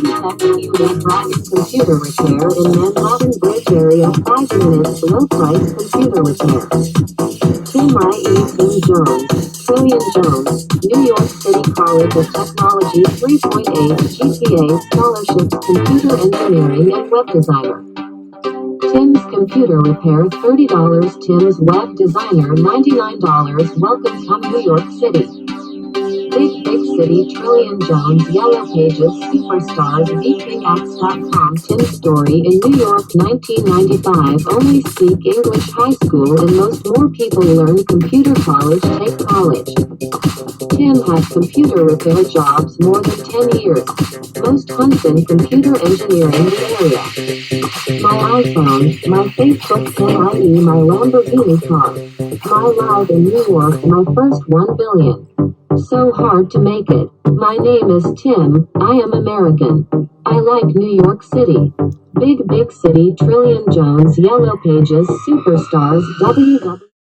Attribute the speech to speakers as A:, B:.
A: Tech QA Dragon Computer Repair in Manhattan Bridge area. 5 minutes low price computer repair. Tim Jones, Trillion Jones, New York City College of Technology 3.8 GPA scholarships computer engineering and web designer. Tim's Computer Repair $30. Tim's Web Designer $99. Welcome to New York City. Big City Trillion Jones Yellow Pages Superstars VKX.com Tim's story in New York 1995 Only speak English high school and more people learn computer college take college. Tim had computer repair jobs more than 10 years. Most hunts in computer engineering area. My iPhone, my Facebook IE my Lamborghini car. My live in New York my first 1 billion. So hard to make it. My name is Tim, I am American. I like New York City. Big City Trillion Jones Yellow Pages Superstars www.